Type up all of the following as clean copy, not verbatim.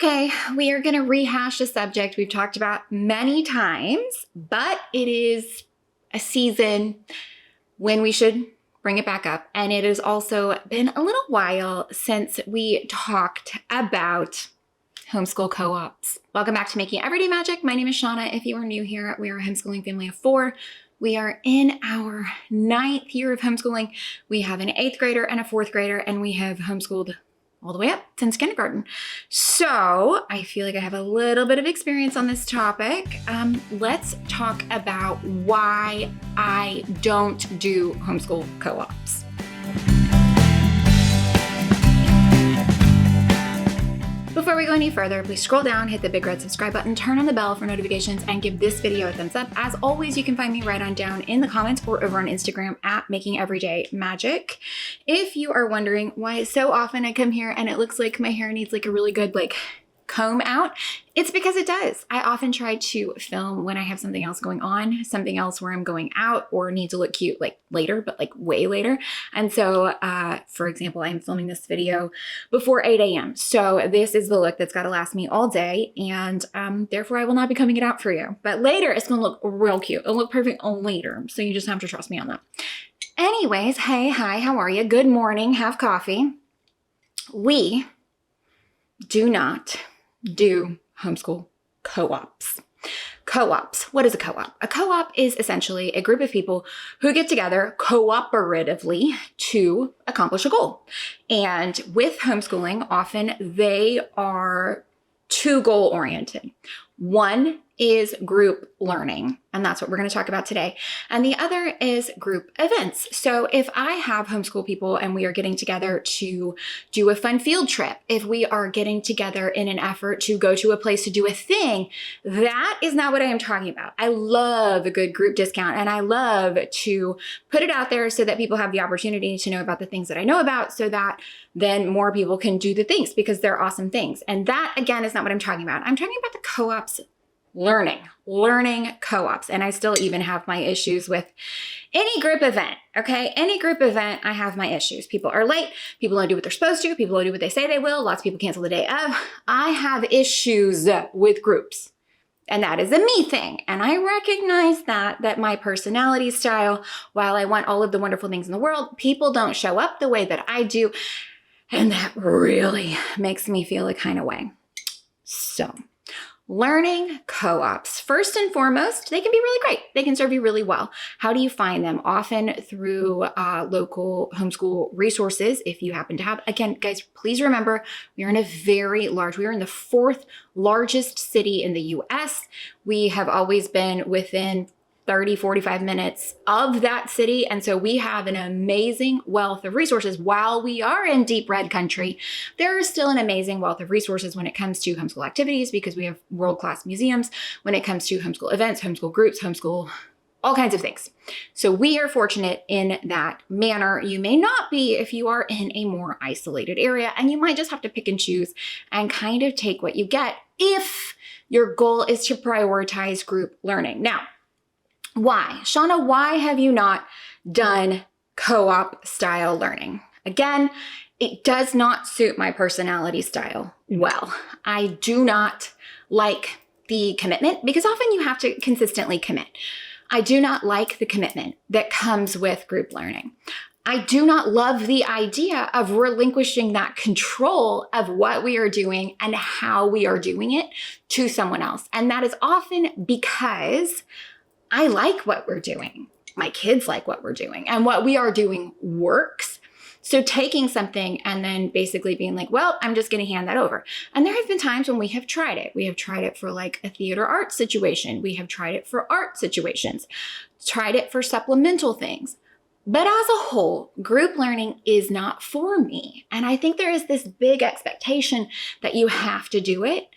Okay, we are going to rehash a subject we've talked about many times, but it is a season when we should bring it back up. And it has also been a little while since we talked about homeschool co-ops. Welcome back to Making Everyday Magic. My name is Shanna. If you are new here, we are a homeschooling family of 4. We are in our 9th year of homeschooling. We have an 8th grader and a 4th grader, and we have homeschooled all the way up since kindergarten. So I feel like I have a little bit of experience on this topic. Let's talk about why I don't do homeschool co-ops. Before we go any further, please scroll down, hit the big red subscribe button, turn on the bell for notifications, and give this video a thumbs up. As always, you can find me right on down in the comments or over on Instagram at Making Everyday Magic. If you are wondering why so often I come here and it looks like my hair needs like a really good comb out, it's because it does. I often try to film when I have something else going on, something else where I'm going out or need to look cute later, but way later. And so, for example, I'm filming this video before 8 a.m. So this is the look that's got to last me all day. And therefore I will not be coming it out for you. But later it's going to look real cute. It'll look perfect later. So you just have to trust me on that. Anyways, hey, hi, how are you? Good morning. Have coffee. We do not do homeschool co-ops. Co-ops. What is a co-op? A co-op is essentially a group of people who get together cooperatively to accomplish a goal. And with homeschooling, often they are 2 goal oriented. One is group learning, and that's what we're going to talk about today. And the other is group events. So if I have homeschool people and we are getting together to do a fun field trip, if we are getting together in an effort to go to a place to do a thing, that is not what I am talking about. I love a good group discount, and I love to put it out there so that people have the opportunity to know about the things that I know about, so that then more people can do the things because they're awesome things. And that, again, is not what I'm talking about. I'm talking about the co-ops learning co-ops. And I still even have my issues with any group event, okay? Any group event, I have my issues. People are late. People don't do what they're supposed to. People don't do what they say they will. Lots of people cancel the day of. I have issues with groups. And that is a me thing. And I recognize that my personality style, while I want all of the wonderful things in the world, people don't show up the way that I do. And that really makes me feel a kind of way. So, learning co-ops. First and foremost, they can be really great. They can serve you really well. How do you find them? Often through local homeschool resources, if you happen to have. Again, guys, please remember, we are in a very large, we are in the 4th largest city in the US. We have always been within 30, 45 minutes of that city. And so we have an amazing wealth of resources. While we are in deep red country, there is still an amazing wealth of resources when it comes to homeschool activities, because we have world-class museums, when it comes to homeschool events, homeschool groups, homeschool, all kinds of things. So we are fortunate in that manner. You may not be if you are in a more isolated area, and you might just have to pick and choose and kind of take what you get if your goal is to prioritize group learning. Now, why? Shanna, why have you not done co-op style learning? Again, it does not suit my personality style well. I do not like the commitment, because often you have to consistently commit. I do not like the commitment that comes with group learning. I do not love the idea of relinquishing that control of what we are doing and how we are doing it to someone else. And that is often because I like what we're doing. My kids like what we're doing, and what we are doing works. So taking something and then basically being like, well, I'm just going to hand that over. And there have been times when we have tried it. We have tried it for like a theater art situation. We have tried it for art situations, tried it for supplemental things. But as a whole, group learning is not for me. And I think there is this big expectation that you have to do it.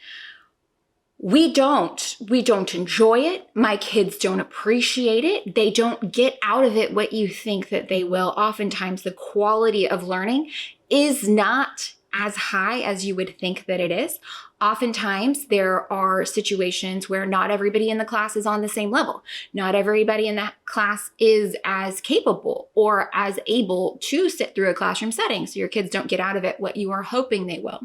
We don't enjoy it. My kids don't appreciate it. They don't get out of it what you think that they will. Oftentimes the quality of learning is not as high as you would think that it is. Oftentimes there are situations where not everybody in the class is on the same level. Not everybody in that class is as capable or as able to sit through a classroom setting. So your kids don't get out of it what you are hoping they will.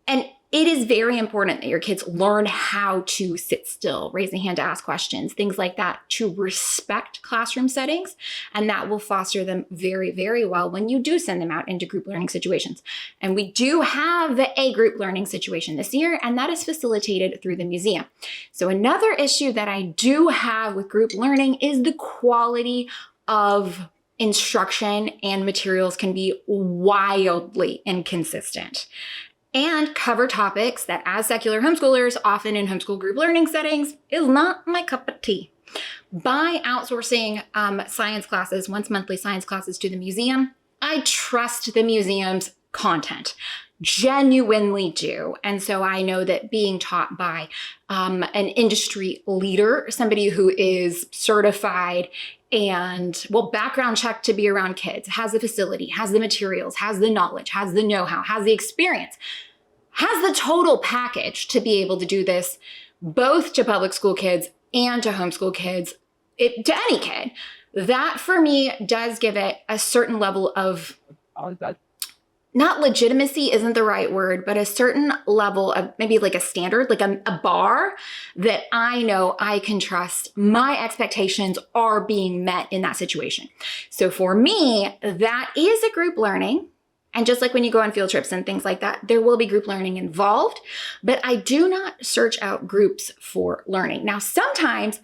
And It is very important that your kids learn how to sit still, raise a hand to ask questions, things like that, to respect classroom settings. And that will foster them very, very well when you do send them out into group learning situations. And we do have a group learning situation this year, and that is facilitated through the museum. So another issue that I do have with group learning is the quality of instruction and materials can be wildly inconsistent and cover topics that as secular homeschoolers, often in homeschool group learning settings, is not my cup of tea. By outsourcing science classes, once monthly science classes to the museum, I trust the museum's content, genuinely do. And so I know that being taught by an industry leader, somebody who is certified and background checked to be around kids, has the facility, has the materials, has the knowledge, has the know-how, has the experience, has the total package to be able to do this, both to public school kids and to homeschool kids, to any kid. That for me does give it a certain level of, not legitimacy isn't the right word, but a certain level of maybe like a standard, like a bar that I know I can trust my expectations are being met in that situation. So for me, that is a group learning. And just like when you go on field trips and things like that, there will be group learning involved, but I do not search out groups for learning. Now, sometimes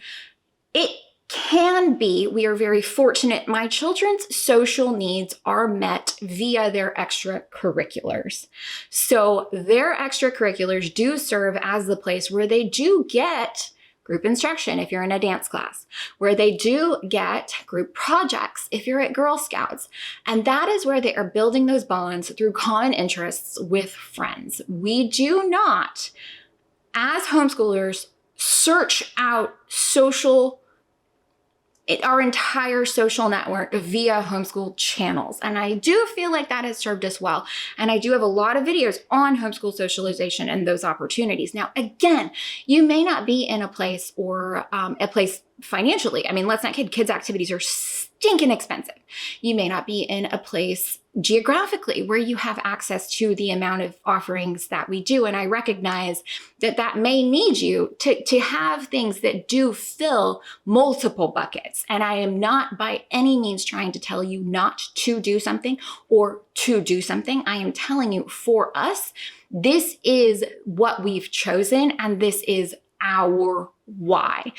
it can be, we are very fortunate, my children's social needs are met via their extracurriculars. So their extracurriculars do serve as the place where they do get group instruction if you're in a dance class, where they do get group projects if you're at Girl Scouts. And that is where they are building those bonds through common interests with friends. We do not, as homeschoolers, search out our entire social network via homeschool channels. And I do feel like that has served us well. And I do have a lot of videos on homeschool socialization and those opportunities. Now, again, you may not be in a place or a place financially. I mean, let's not kid, kids' activities are stinking expensive. You may not be in a place geographically where you have access to the amount of offerings that we do. And I recognize that that may need you to have things that do fill multiple buckets. And I am not by any means trying to tell you not to do something or to do something. I am telling you, for us, this is what we've chosen and this is our why.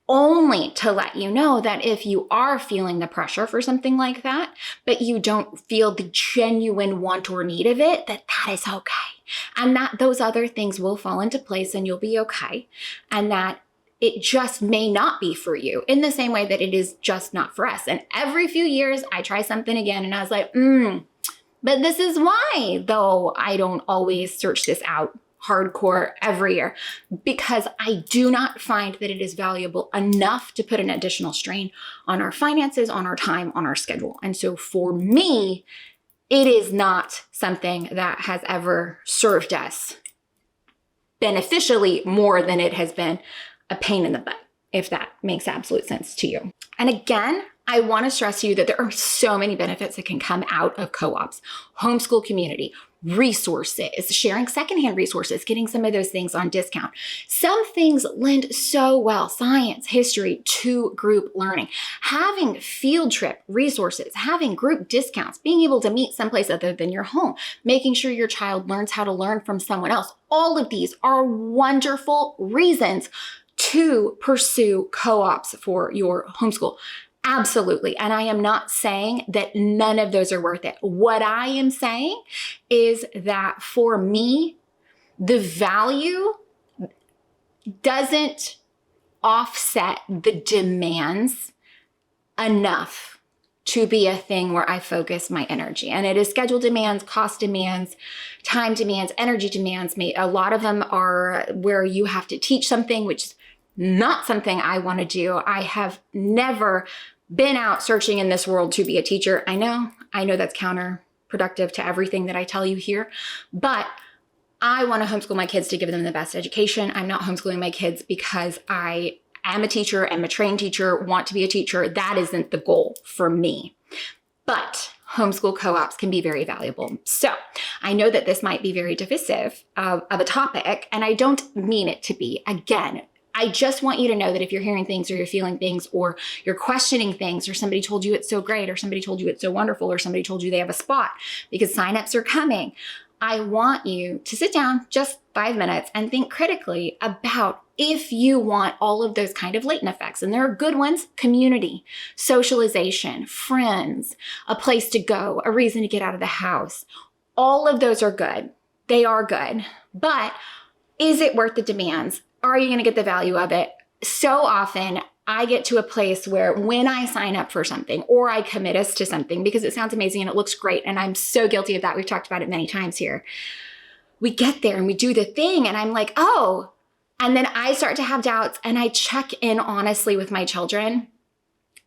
Only to let you know that if you are feeling the pressure for something like that, but you don't feel the genuine want or need of it, that is okay. And that those other things will fall into place and you'll be okay. And that it just may not be for you in the same way that it is just not for us. And every few years I try something again and I was like, but this is why, though I don't always search this out hardcore every year, because I do not find that it is valuable enough to put an additional strain on our finances, on our time, on our schedule. And so for me, it is not something that has ever served us beneficially more than it has been a pain in the butt, if that makes absolute sense to you. And again, I want to stress to you that there are so many benefits that can come out of co-ops, homeschool community, resources, sharing secondhand resources, getting some of those things on discount. Some things lend so well, science, history, to group learning. Having field trip resources, having group discounts, being able to meet someplace other than your home, making sure your child learns how to learn from someone else. All of these are wonderful reasons to pursue co-ops for your homeschool. Absolutely. And I am not saying that none of those are worth it. What I am saying is that for me, the value doesn't offset the demands enough to be a thing where I focus my energy. And it is schedule demands, cost demands, time demands, energy demands. A lot of them are where you have to teach something, which is not something I want to do. I have never been out searching in this world to be a teacher. I know that's counterproductive to everything that I tell you here, but I want to homeschool my kids to give them the best education. I'm not homeschooling my kids because I am a teacher, am a trained teacher, want to be a teacher. That isn't the goal for me. But homeschool co-ops can be very valuable. So I know that this might be very divisive of a topic, and I don't mean it to be. Again, I just want you to know that if you're hearing things or you're feeling things or you're questioning things or somebody told you it's so great or somebody told you it's so wonderful or somebody told you they have a spot because signups are coming, I want you to sit down just 5 minutes and think critically about if you want all of those kind of latent effects. And there are good ones: community, socialization, friends, a place to go, a reason to get out of the house. All of those are good. They are good. But is it worth the demands? Are you going to get the value of it? So often I get to a place where when I sign up for something or I commit us to something because it sounds amazing and it looks great, and I'm so guilty of that. We've talked about it many times here. We get there and we do the thing and I'm like, oh, and then I start to have doubts and I check in honestly with my children.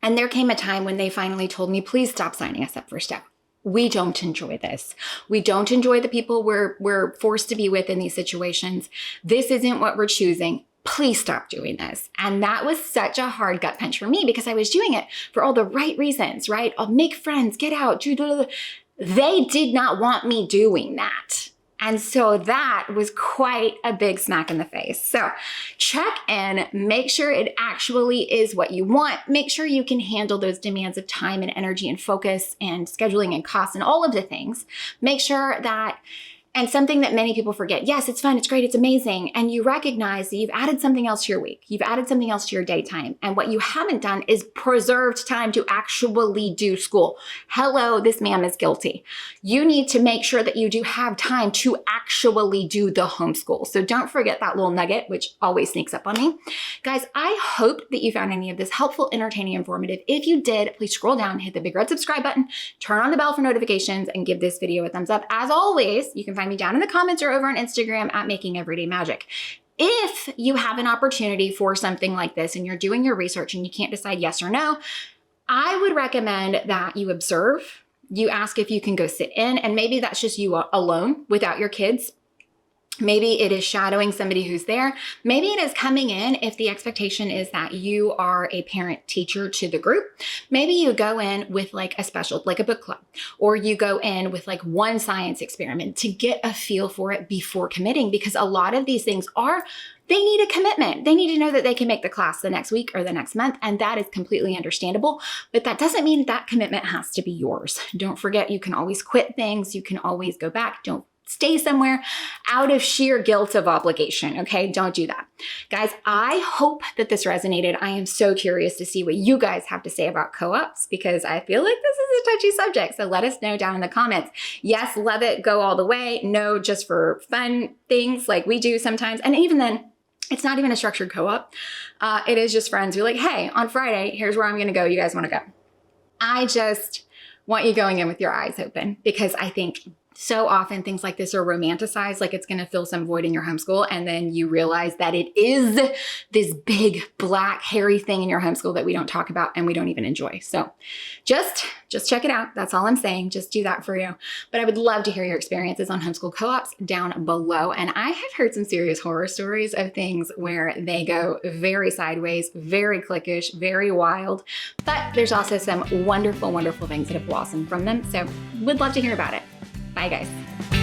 And there came a time when they finally told me, please stop signing us up for stuff. We don't enjoy this. We don't enjoy the people we're forced to be with in these situations. This isn't what we're choosing. Please stop doing this. And that was such a hard gut punch for me because I was doing it for all the right reasons, right? I'll make friends, get out, do blah, blah, blah. They did not want me doing that. And so that was quite a big smack in the face. So check in, make sure it actually is what you want. Make sure you can handle those demands of time and energy and focus and scheduling and costs and all of the things. Make sure that, and something that many people forget, yes, it's fun, it's great, it's amazing. And you recognize that you've added something else to your week. You've added something else to your daytime. And what you haven't done is preserved time to actually do school. Hello, this ma'am is guilty. You need to make sure that you do have time to actually do the homeschool. So don't forget that little nugget, which always sneaks up on me. Guys, I hope that you found any of this helpful, entertaining, informative. If you did, please scroll down, hit the big red subscribe button, turn on the bell for notifications, and give this video a thumbs up. As always, you can find me down in the comments or over on Instagram at Making Everyday Magic. If you have an opportunity for something like this and you're doing your research and you can't decide yes or no, I would recommend that you observe. You ask if you can go sit in, and maybe that's just you alone without your kids. Maybe it is shadowing somebody who's there. Maybe it is coming in if the expectation is that you are a parent teacher to the group. Maybe you go in with like a special, like a book club, or you go in with like one science experiment to get a feel for it before committing, because a lot of these things they need a commitment. They need to know that they can make the class the next week or the next month, and that is completely understandable. But that doesn't mean that commitment has to be yours. Don't forget, you can always quit things. You can always go back. Don't stay somewhere out of sheer guilt of obligation, okay? Don't do that. Guys, I hope that this resonated. I am so curious to see what you guys have to say about co-ops because I feel like this is a touchy subject. So let us know down in the comments. Yes, love it, go all the way. No, just for fun things like we do sometimes. And even then, it's not even a structured co-op. It is just friends who are like, hey, on Friday, here's where I'm gonna go. You guys wanna go? I just want you going in with your eyes open because I think so often things like this are romanticized, like it's going to fill some void in your homeschool. And then you realize that it is this big, black, hairy thing in your homeschool that we don't talk about and we don't even enjoy. So just check it out. That's all I'm saying. Just do that for you. But I would love to hear your experiences on homeschool co-ops down below. And I have heard some serious horror stories of things where they go very sideways, very cliquish, very wild. But there's also some wonderful, wonderful things that have blossomed from them. So would love to hear about it. Bye, guys.